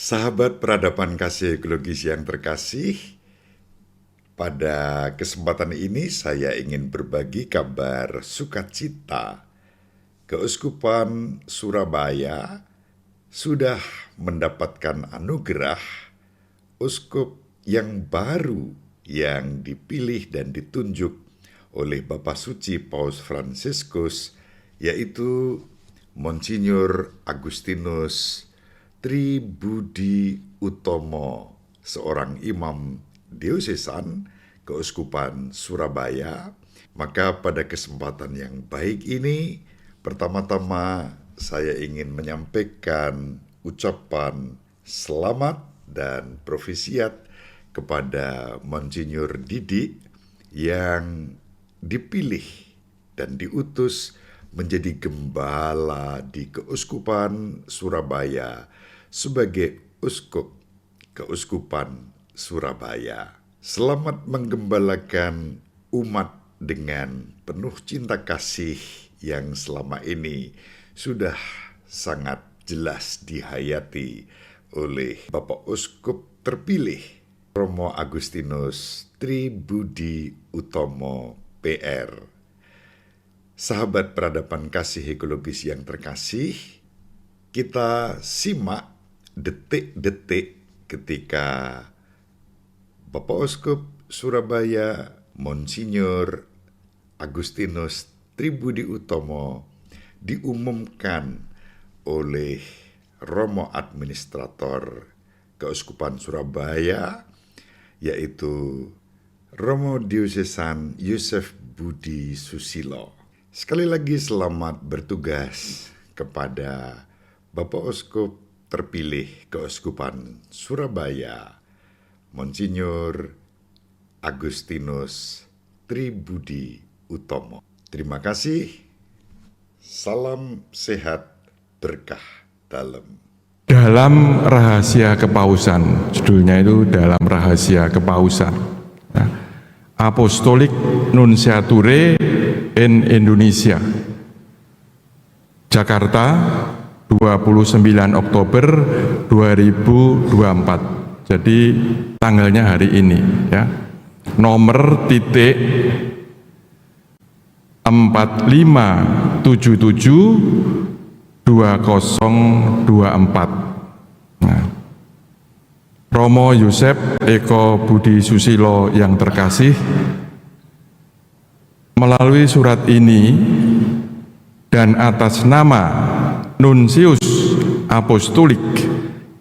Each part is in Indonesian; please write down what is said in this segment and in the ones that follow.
Sahabat peradaban kasih ekologis yang terkasih, pada kesempatan ini saya ingin berbagi kabar sukacita. Keuskupan Surabaya sudah mendapatkan anugerah uskup yang baru yang dipilih dan ditunjuk oleh Bapak Suci Paus Fransiskus, yaitu Monsinyur Agustinus Tribudi Utomo, seorang imam diosesan Keuskupan Surabaya. Maka pada kesempatan yang baik ini, pertama-tama saya ingin menyampaikan ucapan selamat dan profesiat kepada Monsinyur Didi yang dipilih dan diutus menjadi gembala di Keuskupan Surabaya sebagai uskup Keuskupan Surabaya. Selamat menggembalakan umat dengan penuh cinta kasih yang selama ini sudah sangat jelas dihayati oleh Bapak Uskup terpilih Romo Agustinus Tribudi Utomo PR. Sahabat peradaban kasih ekologis yang terkasih, kita simak detik-detik ketika Bapak Uskup Surabaya Monsinyur Agustinus Tribudi Utomo diumumkan oleh Romo Administrator Keuskupan Surabaya, yaitu Romo Diosesan Yusef Budi Susilo. Sekali lagi selamat bertugas kepada Bapak Uskup terpilih Keuskupan Surabaya, Monsinyur Agustinus Tribudi Utomo. Terima kasih. Salam sehat, berkah dalam. Dalam rahasia kepausan, judulnya itu dalam rahasia kepausan. Nah, Apostolic Nunciature in Indonesia, Jakarta, 29 Oktober 2024. Jadi tanggalnya hari ini ya. Nomor titik 4577 2024. Nah, Romo Yusef Eko Budi Susilo yang terkasih, melalui surat ini dan atas nama Nunsius Apostolik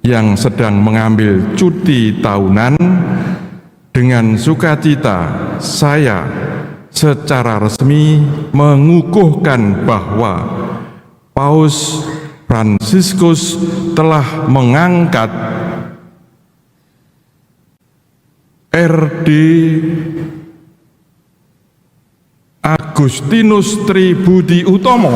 yang sedang mengambil cuti tahunan, dengan sukacita saya secara resmi mengukuhkan bahwa Paus Fransiskus telah mengangkat RD Agustinus Tribudi Utomo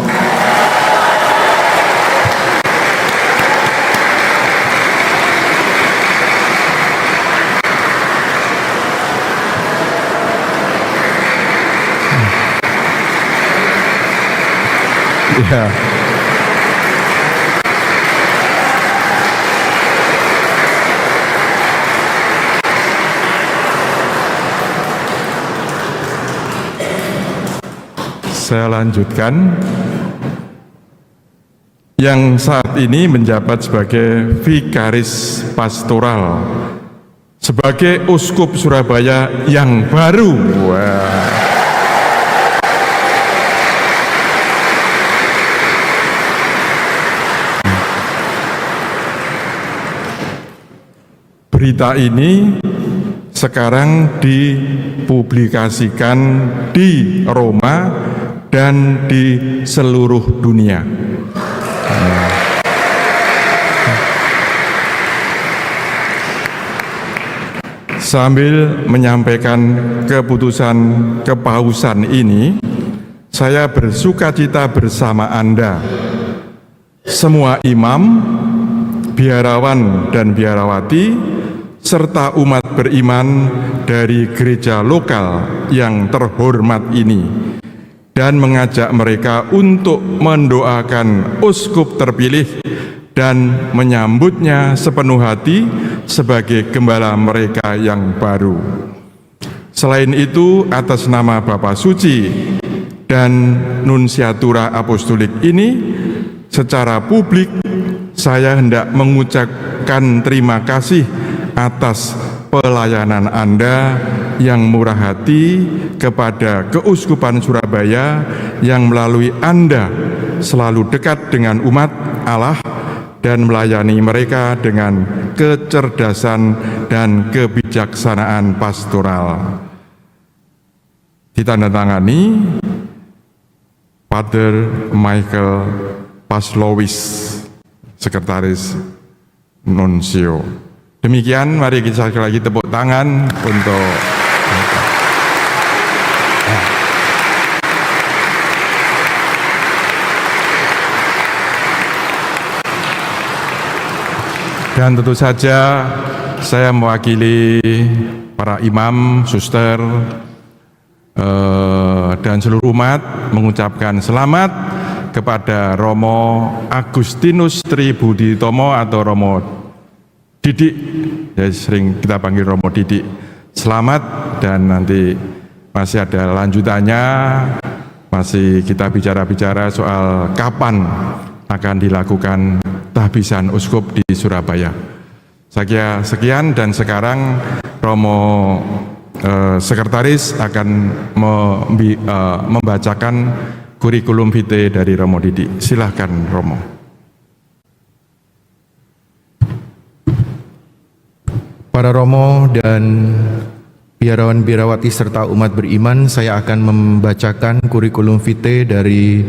ya. Saya lanjutkan. Yang saat ini menjabat sebagai Vikaris Pastoral sebagai Uskup Surabaya yang baru. Wah. Berita ini sekarang dipublikasikan di Roma dan di seluruh dunia. Sambil menyampaikan keputusan kepausan ini, saya bersukacita bersama Anda, semua imam, biarawan dan biarawati, serta umat beriman dari gereja lokal yang terhormat ini, dan mengajak mereka untuk mendoakan uskup terpilih dan menyambutnya sepenuh hati sebagai gembala mereka yang baru. Selain itu, atas nama Bapa Suci dan Nunsiatura Apostolik ini, secara publik saya hendak mengucapkan terima kasih atas pelayanan Anda yang murah hati kepada Keuskupan Surabaya, yang melalui Anda selalu dekat dengan umat Allah dan melayani mereka dengan kecerdasan dan kebijaksanaan pastoral. Ditandatangani Father Michael Paslowis, Sekretaris Nuncio. Demikian, mari kita sekali lagi tepuk tangan untuk dan tentu saja saya mewakili para imam, suster, dan seluruh umat mengucapkan selamat kepada Romo Agustinus Tribudi Utomo atau Romo Didik, ya sering kita panggil Romo Didik. Selamat, dan nanti masih ada lanjutannya, masih kita bicara-bicara soal kapan akan dilakukan tahbisan uskup di Surabaya. Saya sekian, dan sekarang Romo Sekretaris akan membacakan kurikulum vitae dari Romo Didik. Silahkan Romo. Para Romo dan biarawan-biarawati serta umat beriman, saya akan membacakan kurikulum vitae dari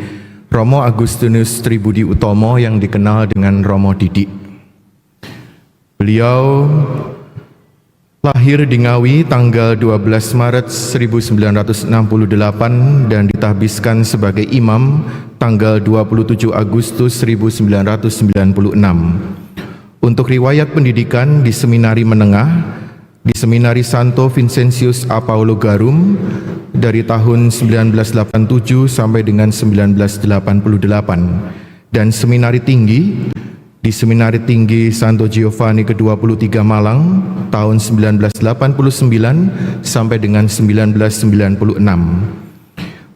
Romo Agustinus Tribudi Utomo yang dikenal dengan Romo Didik. Beliau lahir di Ngawi tanggal 12 Maret 1968 dan ditahbiskan sebagai imam tanggal 27 Agustus 1996. Untuk riwayat pendidikan di seminari menengah, di Seminari Santo Vincentius a Paulo Garum dari tahun 1987 sampai dengan 1988, dan seminari tinggi di Seminari Tinggi Santo Giovanni ke-23 Malang tahun 1989 sampai dengan 1996.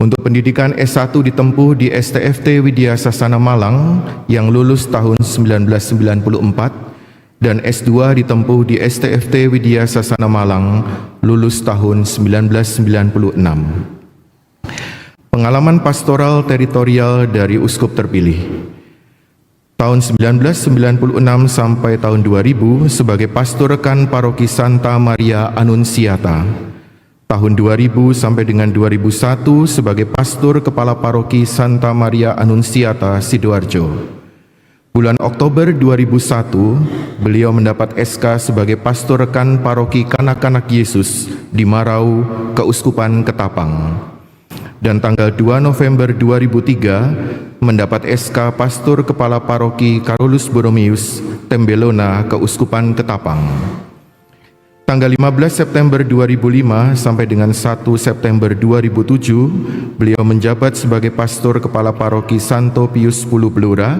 Untuk pendidikan S1 ditempuh di STFT Widya Sasana Malang yang lulus tahun 1994, dan S2 ditempuh di STFT Widya Sasana Malang lulus tahun 1996. Pengalaman pastoral teritorial dari uskup terpilih. Tahun 1996 sampai tahun 2000 sebagai pastor rekan paroki Santa Maria Annunziata. Tahun 2000 sampai dengan 2001 sebagai pastor kepala paroki Santa Maria Annunziata Sidoarjo. Bulan Oktober 2001, beliau mendapat SK sebagai pastor rekan paroki Kanak-Kanak Yesus di Marau, Keuskupan Ketapang. Dan tanggal 2 November 2003 mendapat SK pastor kepala paroki Carolus Borromeus, Tembelona, Keuskupan Ketapang. Tanggal 15 September 2005 sampai dengan 1 September 2007, beliau menjabat sebagai pastor kepala paroki Santo Pius X Blora,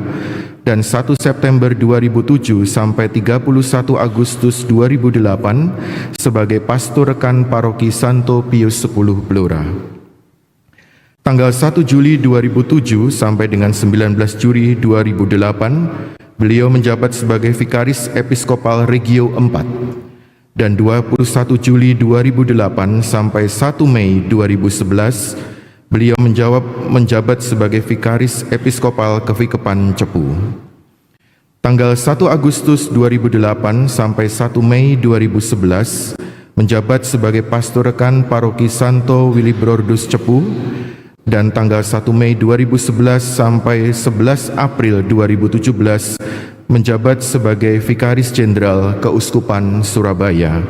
dan 1 September 2007 sampai 31 Agustus 2008 sebagai pastor rekan paroki Santo Pius X Blora. Tanggal 1 Juli 2007 sampai dengan 19 Juli 2008, beliau menjabat sebagai Vikaris Episkopal Regio 4. Dan 21 Juli 2008 sampai 1 Mei 2011, beliau menjabat sebagai Vikaris Episkopal Kevikepan Cepu. Tanggal 1 Agustus 2008 sampai 1 Mei 2011, menjabat sebagai pastor rekan paroki Santo Willibrordus Cepu, dan tanggal 1 Mei 2011 sampai 11 April 2017, menjabat sebagai Vikaris Jenderal Keuskupan Surabaya.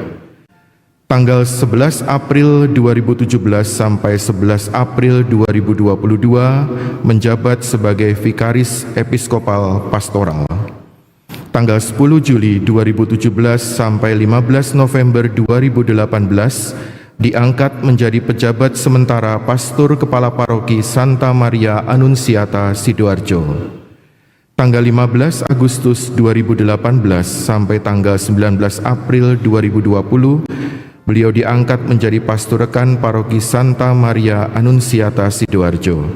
Tanggal 11 April 2017 sampai 11 April 2022 menjabat sebagai Vikaris Episkopal Pastoral. Tanggal 10 Juli 2017 sampai 15 November 2018 diangkat menjadi pejabat sementara Pastor Kepala Paroki Santa Maria Annunziata Sidoarjo. tanggal 15 Agustus 2018 sampai tanggal 19 April 2020, beliau diangkat menjadi pastor rekan Paroki Santa Maria Annunziata Sidoarjo.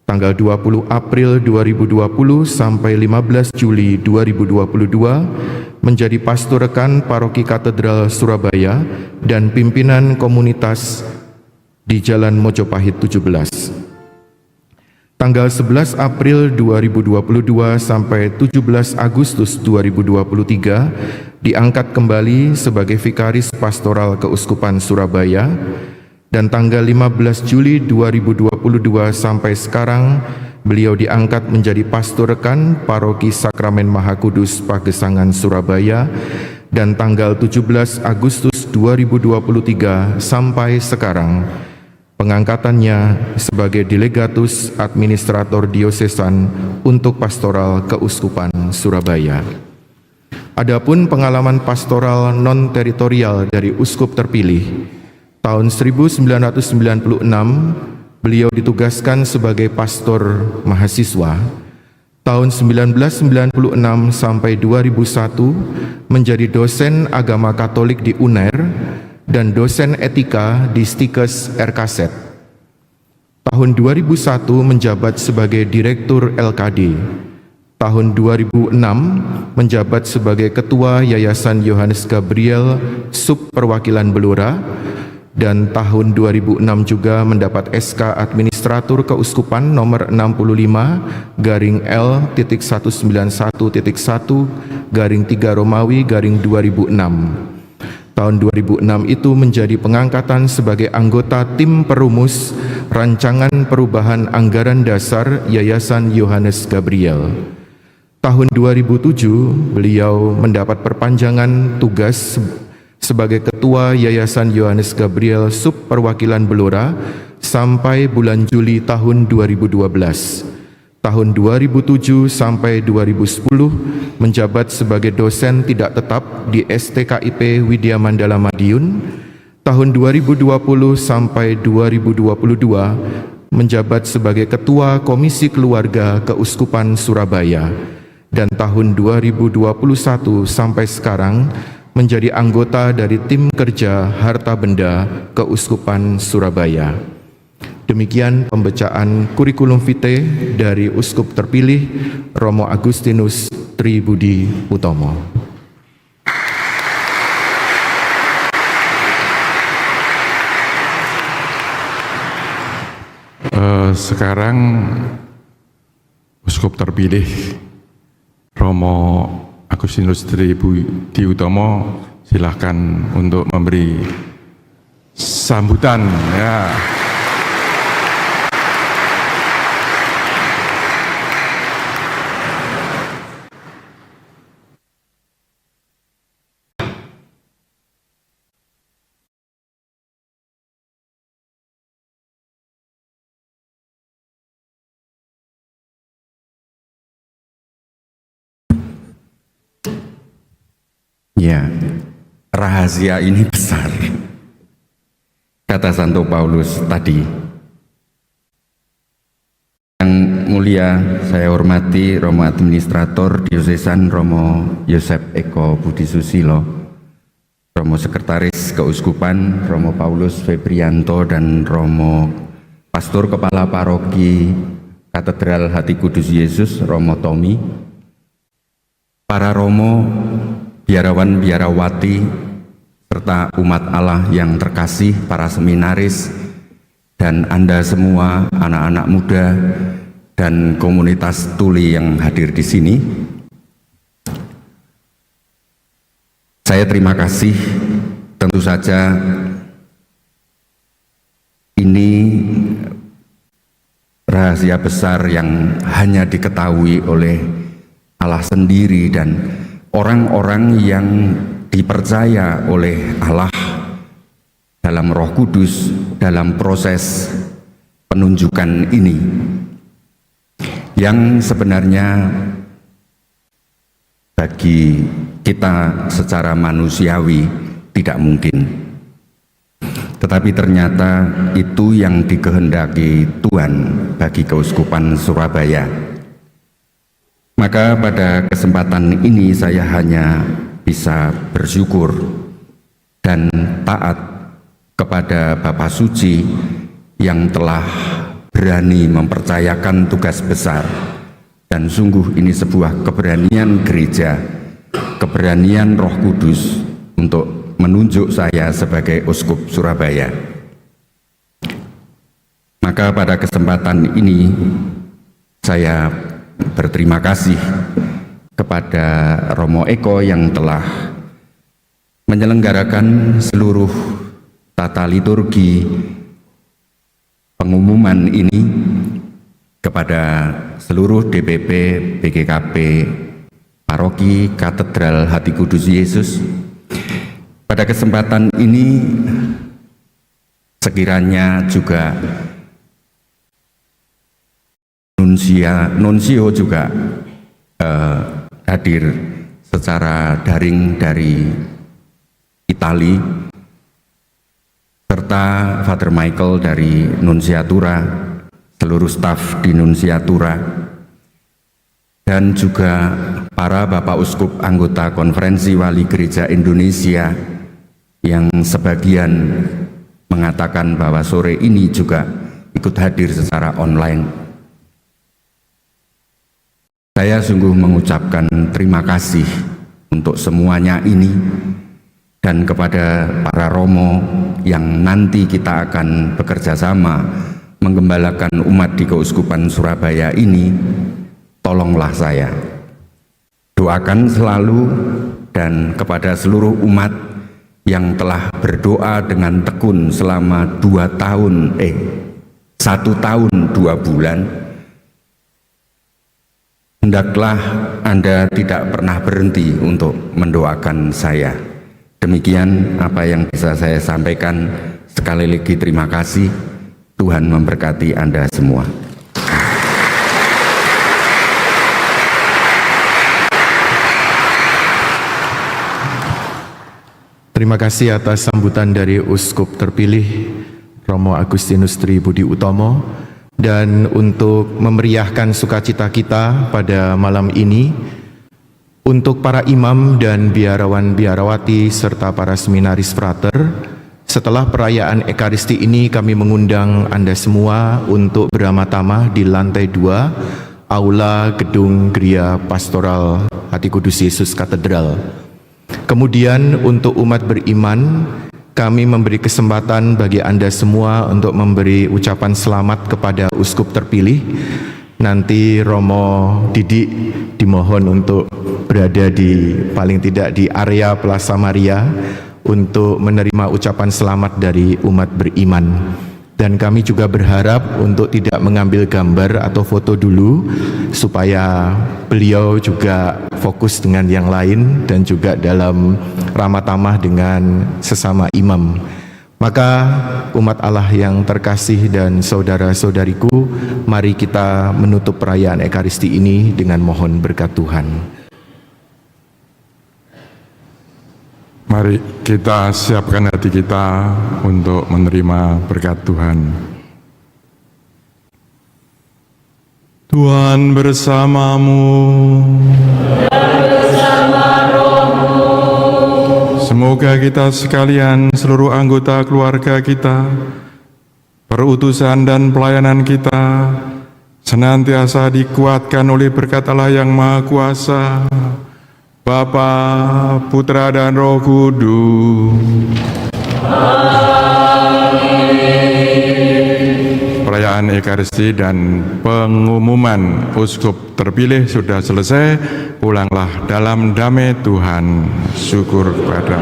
Tanggal 20 April 2020 sampai 15 Juli 2022 menjadi pastor rekan Paroki Katedral Surabaya dan pimpinan komunitas di Jalan Mojopahit 17. Tanggal 11 April 2022 sampai 17 Agustus 2023 diangkat kembali sebagai Vikaris Pastoral Keuskupan Surabaya, dan tanggal 15 Juli 2022 sampai sekarang beliau diangkat menjadi pastor rekan Paroki Sakramen Maha Kudus Pagesangan Surabaya, dan tanggal 17 Agustus 2023 sampai sekarang pengangkatannya sebagai Delegatus Administrator Diosesan untuk Pastoral Keuskupan Surabaya. Adapun pengalaman pastoral non-teritorial dari uskup terpilih, tahun 1996 beliau ditugaskan sebagai pastor mahasiswa. Tahun 1996 sampai 2001 menjadi dosen agama Katolik di UNER dan dosen etika di Stikes RKZ. Tahun 2001 menjabat sebagai Direktur LKD. Tahun 2006 menjabat sebagai Ketua Yayasan Yohanes Gabriel Sub Perwakilan Blora, dan tahun 2006 juga mendapat SK Administratur Keuskupan nomor 65-L.191.1/3 Romawi/2006. Tahun 2006 itu menjadi pengangkatan sebagai anggota tim perumus Rancangan Perubahan Anggaran Dasar Yayasan Yohanes Gabriel. Tahun 2007 beliau mendapat perpanjangan tugas sebagai Ketua Yayasan Yohanes Gabriel Sub Perwakilan Blora sampai bulan Juli tahun 2012. Tahun 2007 sampai 2010 menjabat sebagai dosen tidak tetap di STKIP Widya Mandala Madiun. Tahun 2020 sampai 2022 menjabat sebagai Ketua Komisi Keluarga Keuskupan Surabaya, dan tahun 2021 sampai sekarang menjadi anggota dari tim kerja harta benda Keuskupan Surabaya. Demikian pembacaan kurikulum vitae dari Uskup terpilih Romo Agustinus Tribudi Utomo. Sekarang Uskup terpilih Romo Agustinus Tribudi Utomo silahkan untuk memberi sambutan ya. Ya, rahasia ini besar. Kata Santo Paulus tadi. Yang mulia, saya hormati Romo Administrator Diosesan Romo Yosef Eko Budi Susilo, Romo Sekretaris Keuskupan Romo Paulus Febrianto, dan Romo Pastor Kepala Paroki Katedral Hati Kudus Yesus Romo Tommy, para Romo, biarawan biarawati, serta umat Allah yang terkasih, para seminaris, dan Anda semua anak-anak muda dan komunitas tuli yang hadir di sini. Saya terima kasih. Tentu saja ini rahasia besar yang hanya diketahui oleh Allah sendiri dan orang-orang yang dipercaya oleh Allah dalam Roh Kudus dalam proses penunjukan ini, yang sebenarnya bagi kita secara manusiawi tidak mungkin, tetapi ternyata itu yang dikehendaki Tuhan bagi Keuskupan Surabaya. Maka pada kesempatan ini saya hanya bisa bersyukur dan taat kepada Bapa Suci yang telah berani mempercayakan tugas besar. Dan sungguh ini sebuah keberanian gereja, keberanian Roh Kudus untuk menunjuk saya sebagai Uskup Surabaya. Maka pada kesempatan ini saya berterima kasih kepada Romo Eko yang telah menyelenggarakan seluruh tata liturgi pengumuman ini, kepada seluruh DPP BGKP Paroki Katedral Hati Kudus Yesus. Pada kesempatan ini sekiranya juga Nuncio juga hadir secara daring dari Itali, serta Father Michael dari Nunsiatura, seluruh staf di Nunsiatura, dan juga para Bapak Uskup anggota Konferensi Wali Gereja Indonesia yang sebagian mengatakan bahwa sore ini juga ikut hadir secara online. Saya sungguh mengucapkan terima kasih untuk semuanya ini, dan kepada para romo yang nanti kita akan bekerja sama menggembalakan umat di Keuskupan Surabaya ini, tolonglah saya. Doakan selalu, dan kepada seluruh umat yang telah berdoa dengan tekun selama 1 tahun 2 bulan, hendaklah Anda tidak pernah berhenti untuk mendoakan saya. Demikian apa yang bisa saya sampaikan. Sekali lagi terima kasih. Tuhan memberkati Anda semua. Terima kasih atas sambutan dari Uskup terpilih Romo Agustinus Tri Budi Utomo. Dan untuk memeriahkan sukacita kita pada malam ini, untuk para imam dan biarawan-biarawati serta para seminaris frater, setelah perayaan Ekaristi ini kami mengundang Anda semua untuk beramah-tamah di lantai 2 Aula Gedung Geria Pastoral Hati Kudus Yesus Katedral. Kemudian untuk umat beriman, kami memberi kesempatan bagi Anda semua untuk memberi ucapan selamat kepada uskup terpilih. Nanti Romo Didik dimohon untuk berada di paling tidak di area Plaza Maria untuk menerima ucapan selamat dari umat beriman. Dan kami juga berharap untuk tidak mengambil gambar atau foto dulu, supaya beliau juga fokus dengan yang lain dan juga dalam ramah tamah dengan sesama imam. Maka umat Allah yang terkasih dan saudara-saudariku, mari kita menutup perayaan Ekaristi ini dengan mohon berkat Tuhan. Mari kita siapkan hati kita untuk menerima berkat Tuhan. Tuhan bersamamu. Semoga kita sekalian, seluruh anggota keluarga kita, perutusan dan pelayanan kita, senantiasa dikuatkan oleh berkat Allah yang Maha Kuasa, Bapa, Putra, dan Roh Kudus. Perayaan Ekaristi dan pengumuman uskup terpilih sudah selesai. Pulanglah dalam damai Tuhan. Syukur kepada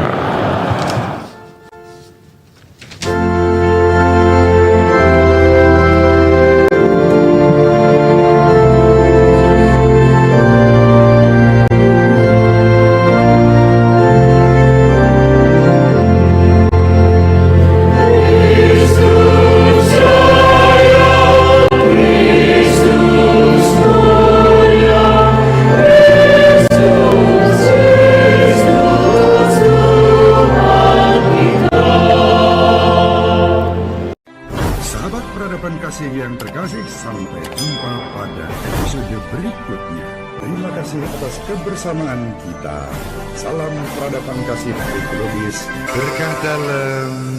Kasih yang terkasih, sampai jumpa pada episode berikutnya. Terima kasih atas kebersamaan kita. Salam peradaban kasih ekologis, berkah dalam